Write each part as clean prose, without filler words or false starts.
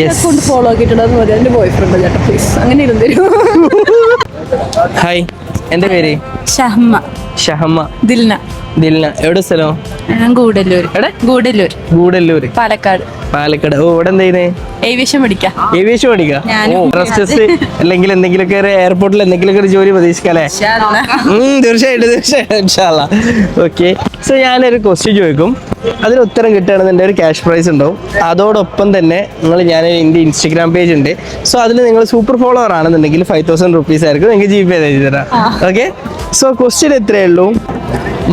Account follow ആക്കിയിട്ടുണ്ടെന്ന് മതി. എന്റെ boy friend ചേട്ടാ പ്ലീസ് അങ്ങനെ ഇരുന്നു. ഹായ്, എൻ്റെ പേര് ഷഹമ്മ. ഷഹമ്മ. ദിൽന. ദിൽന. എവിടെ സ്ഥലം? ഗൂഡല്ലൂർ. എവിടെ? ഗൂഡല്ലൂർ. ഗൂഡല്ലൂര്, പാലക്കാട്. പാലക്കാട്. ഓ, ഇവിടെ എന്താ ചെയ്യുന്നേ? ഏവിയേഷൻ പഠിക്കാം. ഏവിയേഷൻ പഠിക്കാം. ഞാനും. അല്ലെങ്കിൽ എന്തെങ്കിലുമൊക്കെ ഒരു എയർപോർട്ടിൽ എന്തെങ്കിലുമൊക്കെ ഒരു ജോലി പ്രതീക്ഷിക്കാല്ലേ? തീർച്ചയായിട്ടും തീർച്ചയായിട്ടും. ഓക്കെ, സോ ഞാനൊരു ക്വസ്റ്റ്യൻ ചോദിക്കും, അതിന് ഉത്തരം കിട്ടുകയാണെന്നുണ്ടെങ്കിൽ ഒരു ക്യാഷ് പ്രൈസ് ഉണ്ടാവും. അതോടൊപ്പം തന്നെ ഞാൻ എൻ്റെ ഇൻസ്റ്റഗ്രാം പേജ് ഉണ്ട്, സോ അതിൽ നിങ്ങൾ സൂപ്പർ ഫോളോവർ ആണെന്നുണ്ടെങ്കിൽ 5000 റുപ്പീസ് ആയിരിക്കും നിങ്ങൾക്ക് GPay ചെയ്ത് തരാം. ഓക്കെ, സോ ക്വസ്റ്റ്യൻ എത്രയേ ഉള്ളൂ.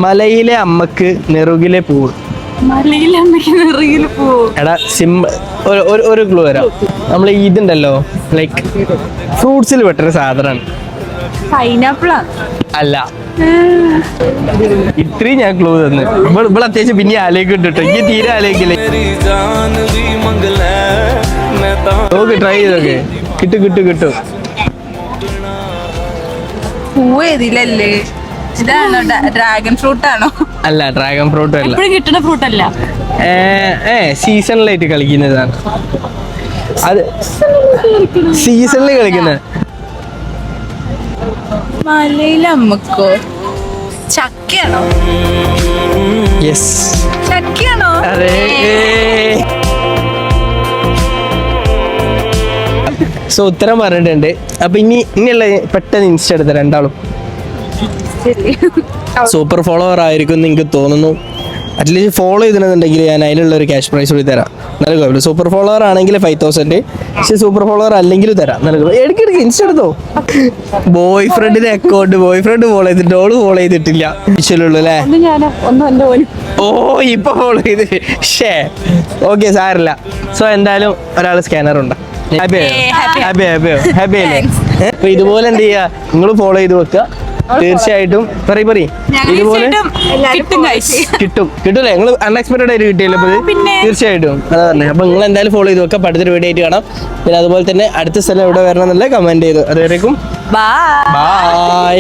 മലയിലെ അമ്മക്ക് നെറുകിലെ പൂവ്. മലയിലെ അമ്മയ്ക്ക് നിറയിൽ പോവും. എടാ ഒരു ക്ലൂ തരാം. നമ്മൾ ഇതുണ്ടല്ലോ, ലൈക്ക് ഫ്രൂട്ട്സിൽ പെട്ടൊരു സാധനമാണ്. പൈനാപ്പിളാണ്. അല്ല, ഇത്രയും ഞാൻ ക്ലൂ തന്നു. ഇവിടെ അത്യാവശ്യം പിന്നെ ആലോചിക്കും കേട്ടോ. എനിക്ക് തീരെ ആലോചിക്കില്ലേ. Okay, try ചെയ്തോക്കെ. കിട്ടും. പൂവ് ഏതിലല്ലേ? ഇതാണോ ഡ്രാഗൺ ഫ്രൂട്ട് ആണോ? അല്ല, ഡ്രാഗൺ ഫ്രൂട്ടും അല്ല. എപ്പോഴും കിട്ടുന്ന ഫ്രൂട്ട് അല്ല. സീസണിലായിട്ട് കളിക്കുന്നതാണ്. അത് സീസണിൽ കളിക്കുന്നത്. മലയിലെ അമ്മക്കോ? ചക്കയാണോ? യെസ്, ചക്കയാണോ? അതെ. സോ ഉത്തരം പറഞ്ഞിട്ടുണ്ട്. അപ്പൊ ഇനിയുള്ള പെട്ടെന്ന് ഇൻസ്റ്റ എടുത്ത രണ്ടാളും സൂപ്പർ ഫോളോവർ ആയിരിക്കും എന്ന് എനിക്ക് തോന്നുന്നു. അറ്റ്ലീസ്റ്റ് ഫോളോ ചെയ്തിട്ടുണ്ടെങ്കിൽ ഞാൻ അതിനുള്ള ഒരു ക്യാഷ് പ്രൈസ് കൂടി തരാം. നൽകുമല്ലോ. സൂപ്പർ ഫോളോവർ ആണെങ്കിൽ 5000, പക്ഷെ സൂപ്പർ ഫോളോവർ അല്ലെങ്കിൽ തരാം. നൽകും. എടുക്കെടുക്ക് ഇൻസ്റ്റ എടുത്തോ. ബോയ് ഫ്രണ്ടിന്റെ അക്കൗണ്ട് ഫോളോ ചെയ്തിട്ട് ഓള് ഫോളോ ചെയ്തിട്ടില്ല. വിശ്വലുള്ളൂ അല്ലേ? ഓ, ഇപ്പൊ ഫോളോ ചെയ്ത്. ഷേ, ഓക്കെ, സാരില്ല. സോ എന്തായാലും ഒരാൾ സ്കാനർ ഉണ്ട്. ഹാപ്പി അല്ലേ? അപ്പൊ ഇതുപോലെ എന്ത് ചെയ്യാ, നിങ്ങൾ ഫോളോ ചെയ്ത് വെക്കുക. തീർച്ചയായിട്ടും ഇതുപോലെ കിട്ടൂലേ? നിങ്ങൾ അൺഎക്സ്പെക്ടഡ് ആയിട്ട് കിട്ടിയല്ലോ. തീർച്ചയായിട്ടും അതാ പറഞ്ഞത്. അപ്പൊ നിങ്ങൾ എന്തായാലും ഫോളോ ചെയ്ത് വെക്കാം. അടുത്തൊരു വീഡിയോ ആയിട്ട് കാണാം. പിന്നെ അതുപോലെ തന്നെ അടുത്ത സ്ഥലം എവിടെ വരണം എന്നുള്ള കമന്റ് ചെയ്തു. അതുവരേക്കും ബൈ.